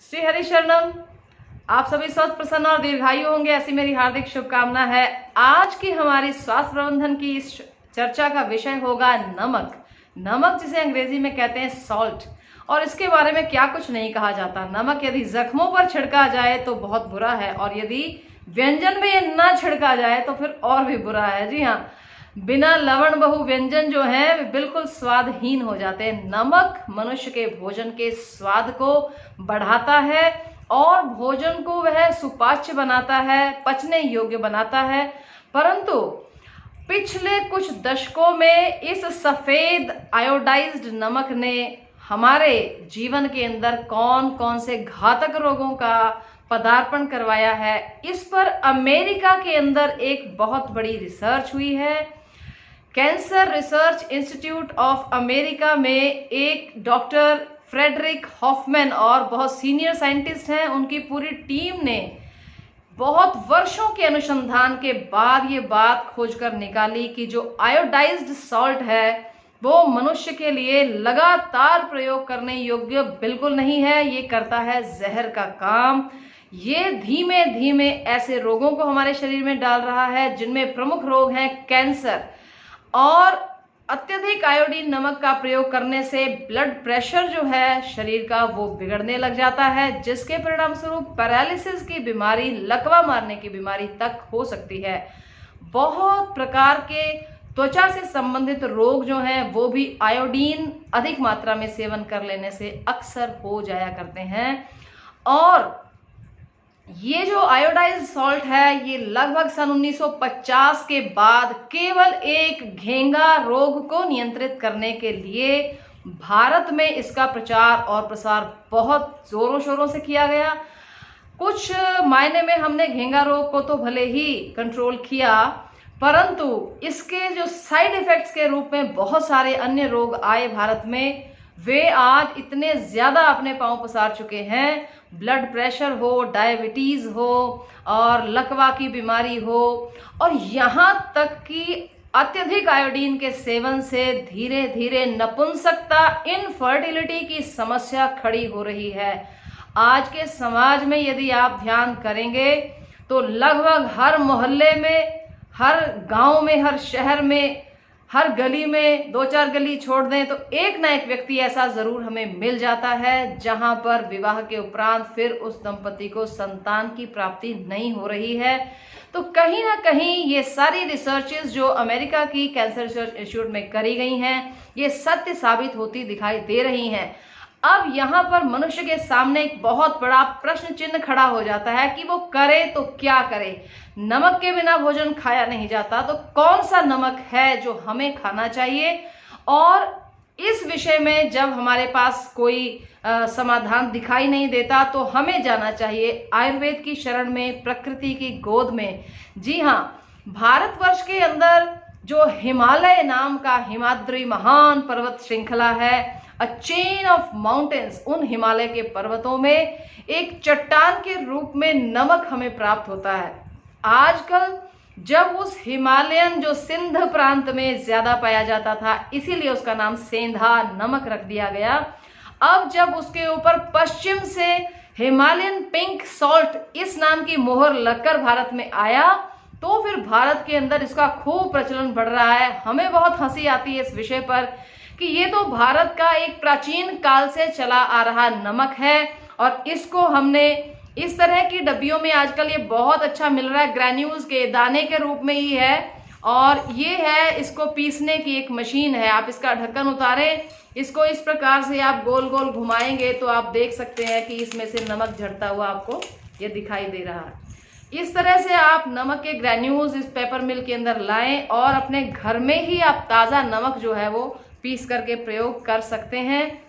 श्री हरि शरणम। आप सभी स्वस्थ, प्रसन्न और दीर्घायु होंगे, ऐसी मेरी हार्दिक शुभकामना है। आज की हमारी स्वास्थ्य प्रबंधन की इस चर्चा का विषय होगा नमक। नमक जिसे अंग्रेजी में कहते हैं सॉल्ट, और इसके बारे में क्या कुछ नहीं कहा जाता। नमक यदि जख्मों पर छिड़का जाए तो बहुत बुरा है, और यदि व्यंजन में ये ना छिड़का जाए तो फिर और भी बुरा है। जी हाँ, बिना लवण बहु व्यंजन जो है वे बिल्कुल स्वादहीन हो जाते हैं। नमक मनुष्य के भोजन के स्वाद को बढ़ाता है और भोजन को वह सुपाच्य बनाता है, पचने योग्य बनाता है। परंतु पिछले कुछ दशकों में इस सफेद आयोडाइज्ड नमक ने हमारे जीवन के अंदर कौन कौन से घातक रोगों का पदार्पण करवाया है, इस पर अमेरिका के अंदर एक बहुत बड़ी रिसर्च हुई है। Cancer research institute of America में एक डॉक्टर फ्रेडरिक हॉफमैन और बहुत सीनियर साइंटिस्ट हैं, उनकी पूरी टीम ने बहुत वर्षों के अनुसंधान के बाद ये बात खोजकर निकाली कि जो आयोडाइज्ड सॉल्ट है वो मनुष्य के लिए लगातार प्रयोग करने योग्य बिल्कुल नहीं है। ये करता है जहर का काम। ये धीमे धीमे ऐसे रोगों को हमारे शरीर में डाल रहा है जिनमें प्रमुख रोग हैं कैंसर, और अत्यधिक आयोडीन नमक का प्रयोग करने से ब्लड प्रेशर जो है शरीर का वो बिगड़ने लग जाता है, जिसके परिणाम स्वरूप पैरालिसिस की बीमारी, लकवा मारने की बीमारी तक हो सकती है। बहुत प्रकार के त्वचा से संबंधित रोग जो हैं वो भी आयोडीन अधिक मात्रा में सेवन कर लेने से अक्सर हो जाया करते हैं। और ये जो आयोडाइज्ड सॉल्ट है ये लगभग सन 1950 के बाद केवल एक घेंगा रोग को नियंत्रित करने के लिए भारत में इसका प्रचार और प्रसार बहुत जोरों शोरों से किया गया। कुछ मायने में हमने घेंगा रोग को तो भले ही कंट्रोल किया, परंतु इसके जो साइड इफेक्ट्स के रूप में बहुत सारे अन्य रोग आए भारत में, वे आज इतने ज्यादा अपने पांव पसार चुके हैं। ब्लड प्रेशर हो, डायबिटीज हो और लकवा की बीमारी हो, और यहाँ तक कि अत्यधिक आयोडीन के सेवन से धीरे धीरे नपुंसकता, इनफर्टिलिटी की समस्या खड़ी हो रही है। आज के समाज में यदि आप ध्यान करेंगे तो लगभग हर मोहल्ले में, हर गांव में, हर शहर में, हर गली में, दो चार गली छोड़ दें तो एक ना एक व्यक्ति ऐसा जरूर हमें मिल जाता है जहां पर विवाह के उपरांत फिर उस दंपति को संतान की प्राप्ति नहीं हो रही है। तो कहीं ना कहीं ये सारी रिसर्चेस जो अमेरिका की कैंसर रिसर्च इंस्टीट्यूट में करी गई हैं, ये सत्य साबित होती दिखाई दे रही हैं। अब यहाँ पर मनुष्य के सामने एक बहुत बड़ा प्रश्न चिन्ह खड़ा हो जाता है कि वो करे तो क्या करे। नमक के बिना भोजन खाया नहीं जाता, तो कौन सा नमक है जो हमें खाना चाहिए। और इस विषय में जब हमारे पास कोई समाधान दिखाई नहीं देता तो हमें जाना चाहिए आयुर्वेद की शरण में, प्रकृति की गोद में। जी हाँ, भारतवर्ष के अंदर जो हिमालय नाम का हिमाद्री महान पर्वत श्रृंखला है, अ चेन ऑफ माउंटेन्स, उन हिमालय के पर्वतों में एक चट्टान के रूप में नमक हमें प्राप्त होता है। आजकल जब उस हिमालयन जो सिंध प्रांत में ज्यादा पाया जाता था, इसीलिए उसका नाम सेंधा नमक रख दिया गया। अब जब उसके ऊपर पश्चिम से हिमालयन पिंक सॉल्ट इस नाम की मोहर लगकर भारत में आया, तो फिर भारत के अंदर इसका खूब प्रचलन बढ़ रहा है। हमें बहुत हंसी आती है इस विषय पर कि ये तो भारत का एक प्राचीन काल से चला आ रहा नमक है, और इसको हमने इस तरह की डब्बियों में आजकल ये बहुत अच्छा मिल रहा है, ग्रैन्यूल्स के दाने के रूप में ही है। और ये है, इसको पीसने की एक मशीन है। आप इसका ढक्कन उतारें, इसको इस प्रकार से आप गोल गोल घुमाएंगे तो आप देख सकते हैं कि इसमें से नमक झड़ता हुआ आपको ये दिखाई दे रहा है। इस तरह से आप नमक के ग्रैन्यूल्स इस पेपर मिल के अंदर लाएं और अपने घर में ही आप ताज़ा नमक जो है वो पीस करके प्रयोग कर सकते हैं।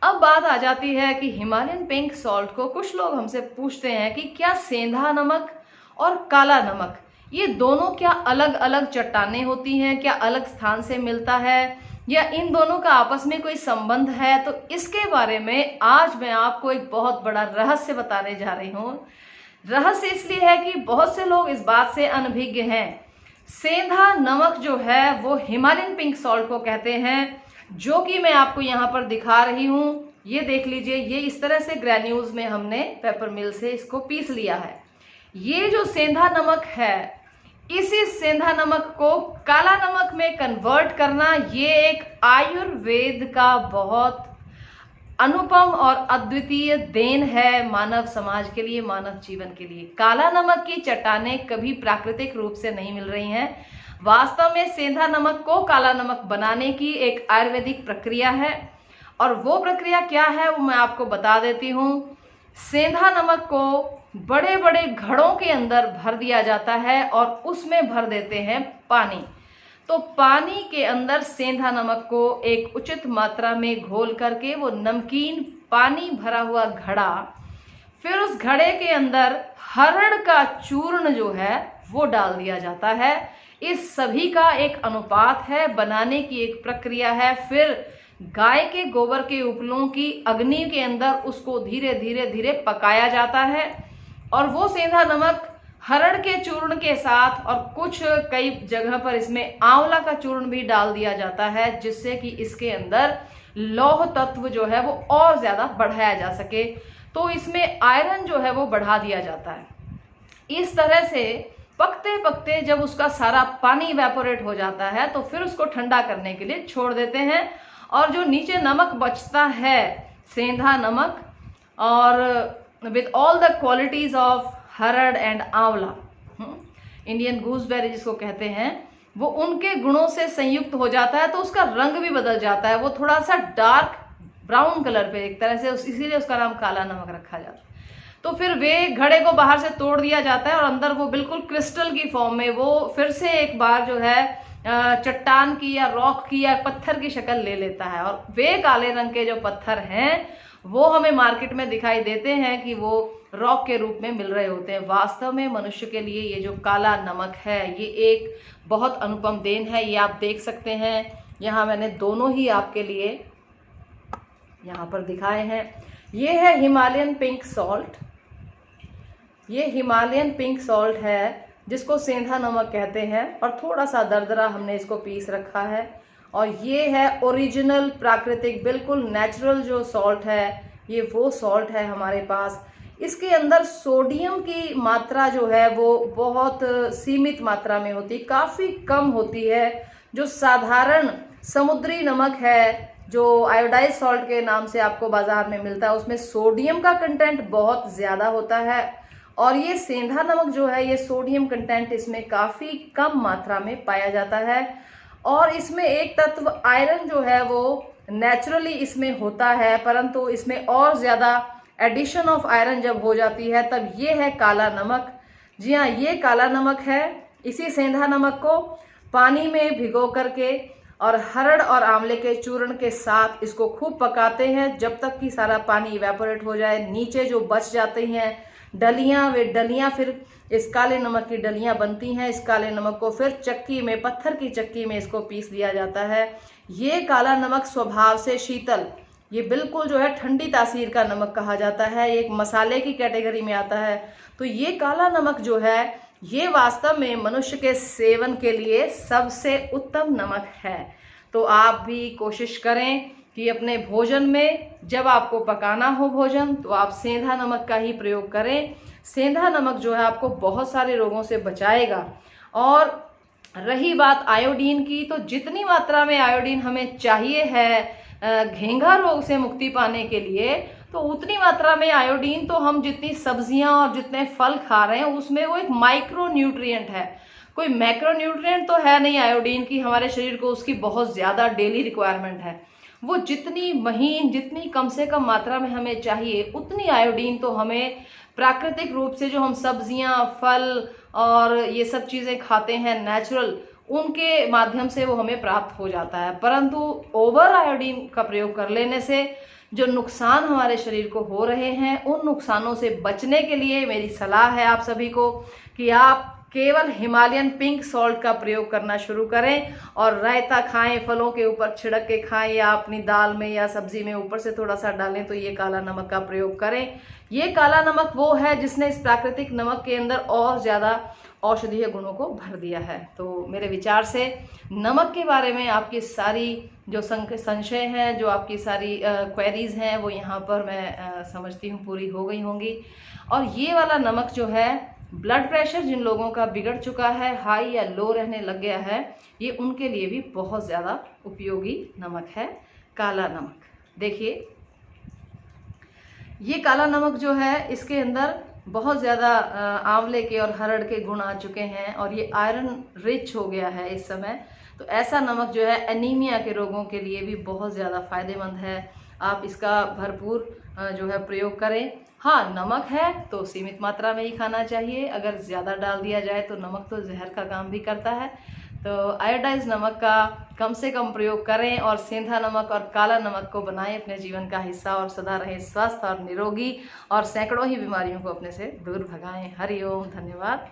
अब बात आ जाती है कि हिमालयन पिंक सॉल्ट को कुछ लोग हमसे पूछते हैं कि क्या सेंधा नमक और काला नमक ये दोनों क्या अलग अलग चट्टानें होती हैं, क्या अलग स्थान से मिलता है, या इन दोनों का आपस में कोई संबंध है। तो इसके बारे में आज मैं आपको एक बहुत बड़ा रहस्य बताने जा रही हूँ। रहस्य इसलिए है कि बहुत से लोग इस बात से अनभिज्ञ हैं। सेंधा नमक जो है वो हिमालयन पिंक सॉल्ट को कहते हैं, जो कि मैं आपको यहाँ पर दिखा रही हूँ। ये देख लीजिए, ये इस तरह से ग्रैन्यूल्स में हमने पेपर मिल से इसको पीस लिया है। ये जो सेंधा नमक है, इसी सेंधा नमक को काला नमक में कन्वर्ट करना, ये एक आयुर्वेद का बहुत अनुपम और अद्वितीय देन है मानव समाज के लिए, मानव जीवन के लिए। काला नमक की चट्टानें कभी प्राकृतिक रूप से नहीं मिल रही हैं। वास्तव में सेंधा नमक को काला नमक बनाने की एक आयुर्वेदिक प्रक्रिया है, और वो प्रक्रिया क्या है वो मैं आपको बता देती हूँ। सेंधा नमक को बड़े बड़े घड़ों के अंदर भर दिया जाता है और उसमें भर देते हैं पानी। तो पानी के अंदर सेंधा नमक को एक उचित मात्रा में घोल करके वो नमकीन पानी भरा हुआ घड़ा, फिर उस घड़े के अंदर हरड़ का चूर्ण जो है वो डाल दिया जाता है। इस सभी का एक अनुपात है, बनाने की एक प्रक्रिया है। फिर गाय के गोबर के उपलों की अग्नि के अंदर उसको धीरे धीरे धीरे पकाया जाता है, और वो सेंधा नमक हरड़ के चूर्ण के साथ, और कुछ कई जगह पर इसमें आंवला का चूर्ण भी डाल दिया जाता है, जिससे कि इसके अंदर लौह तत्व जो है वो और ज्यादा बढ़ाया जा सके। तो इसमें आयरन जो है वो बढ़ा दिया जाता है। इस तरह से पकते पकते जब उसका सारा पानी इवेपोरेट हो जाता है, तो फिर उसको ठंडा करने के लिए छोड़ देते हैं, और जो नीचे नमक बचता है, सेंधा नमक, और with all the qualities of harad and amla, Indian gooseberry जिसको कहते हैं, वो उनके गुणों से संयुक्त हो जाता है, तो उसका रंग भी बदल जाता है, वो थोड़ा सा डार्क ब्राउन कलर पे एक तरह से, इसीलिए उसका नाम काला नमक रखा जाता है। तो फिर वे घड़े को बाहर से तोड़ दिया जाता है, और अंदर वो बिल्कुल क्रिस्टल की फॉर्म में वो फिर से एक बार जो है चट्टान की या रॉक की या पत्थर की शक्ल ले लेता है। और वे काले रंग के जो पत्थर हैं वो हमें मार्केट में दिखाई देते हैं कि वो रॉक के रूप में मिल रहे होते हैं। वास्तव में मनुष्य के लिए ये जो काला नमक है, ये एक बहुत अनुपम देन है। ये आप देख सकते हैं, यहाँ मैंने दोनों ही आपके लिए यहाँ पर दिखाए हैं। ये है हिमालयन पिंक सॉल्ट, ये हिमालयन पिंक सॉल्ट है जिसको सेंधा नमक कहते हैं, और थोड़ा सा दरदरा हमने इसको पीस रखा है। और ये है ओरिजिनल प्राकृतिक बिल्कुल नेचुरल जो सॉल्ट है, ये वो सॉल्ट है हमारे पास। इसके अंदर सोडियम की मात्रा जो है वो बहुत सीमित मात्रा में होती है, काफ़ी कम होती है। जो साधारण समुद्री नमक है जो आयोडाइज सॉल्ट के नाम से आपको बाजार में मिलता है, उसमें सोडियम का कंटेंट बहुत ज़्यादा होता है, और ये सेंधा नमक जो है ये सोडियम कंटेंट इसमें काफ़ी कम मात्रा में पाया जाता है। और इसमें एक तत्व आयरन जो है वो नेचुरली इसमें होता है, परंतु इसमें और ज़्यादा एडिशन ऑफ आयरन जब हो जाती है तब ये है काला नमक। जी हाँ, ये काला नमक है। इसी सेंधा नमक को पानी में भिगो करके और हरड़ और आंवले के चूर्ण के साथ इसको खूब पकाते हैं जब तक कि सारा पानी इवेपोरेट हो जाए। नीचे जो बच जाते हैं डलियां, वे डलियां फिर इस काले नमक की डलियां बनती हैं। इस काले नमक को फिर चक्की में, पत्थर की चक्की में इसको पीस दिया जाता है। ये काला नमक स्वभाव से शीतल, ये बिल्कुल जो है ठंडी तासीर का नमक कहा जाता है, एक मसाले की कैटेगरी में आता है। तो ये काला नमक जो है ये वास्तव में मनुष्य के सेवन के लिए सबसे उत्तम नमक है। तो आप भी कोशिश करें कि अपने भोजन में जब आपको पकाना हो भोजन, तो आप सेंधा नमक का ही प्रयोग करें। सेंधा नमक जो है आपको बहुत सारे रोगों से बचाएगा। और रही बात आयोडीन की, तो जितनी मात्रा में आयोडीन हमें चाहिए है घेंघा रोग से मुक्ति पाने के लिए, तो उतनी मात्रा में आयोडीन तो हम जितनी सब्जियां और जितने फल खा रहे हैं उसमें वो एक माइक्रो न्यूट्रिएंट है, कोई मैक्रो न्यूट्रिएंट तो है नहीं आयोडीन की। हमारे शरीर को उसकी बहुत ज़्यादा डेली रिक्वायरमेंट है। वो जितनी महीन, जितनी कम से कम मात्रा में हमें चाहिए, उतनी आयोडीन तो हमें प्राकृतिक रूप से जो हम सब्जियां, फल और ये सब चीज़ें खाते हैं नेचुरल, उनके माध्यम से वो हमें प्राप्त हो जाता है। परंतु ओवर आयोडीन का प्रयोग कर लेने से जो नुकसान हमारे शरीर को हो रहे हैं, उन नुकसानों से बचने के लिए मेरी सलाह है आप सभी को कि आप केवल हिमालयन पिंक सॉल्ट का प्रयोग करना शुरू करें और रायता खाएं, फलों के ऊपर छिड़क के खाएं या अपनी दाल में या सब्जी में ऊपर से थोड़ा सा डालें तो ये काला नमक का प्रयोग करें। ये काला नमक वो है जिसने इस प्राकृतिक नमक के अंदर और ज़्यादा औषधीय गुणों को भर दिया है। तो मेरे विचार से नमक के बारे में आपकी सारी जो संशय हैं, जो आपकी सारी क्वेरीज हैं, वो यहाँ पर मैं समझती हूँ पूरी हो गई होंगी। और ये वाला नमक जो है, ब्लड प्रेशर जिन लोगों का बिगड़ चुका है, हाई या लो रहने लग गया है, ये उनके लिए भी बहुत ज़्यादा उपयोगी नमक है काला नमक। देखिए ये काला नमक जो है, इसके अंदर बहुत ज़्यादा आंवले के और हरड़ के गुण आ चुके हैं और ये आयरन रिच हो गया है इस समय। तो ऐसा नमक जो है एनीमिया के रोगों के लिए भी बहुत ज़्यादा फायदेमंद है। आप इसका भरपूर जो है प्रयोग करें। हाँ, नमक है तो सीमित मात्रा में ही खाना चाहिए। अगर ज़्यादा डाल दिया जाए तो नमक तो जहर का काम भी करता है। तो आयोडाइज नमक का कम से कम प्रयोग करें और सेंधा नमक और काला नमक को बनाएं अपने जीवन का हिस्सा और सदा रहें स्वस्थ और निरोगी और सैकड़ों ही बीमारियों को अपने से दूर भगाएं। हरि ओम, धन्यवाद।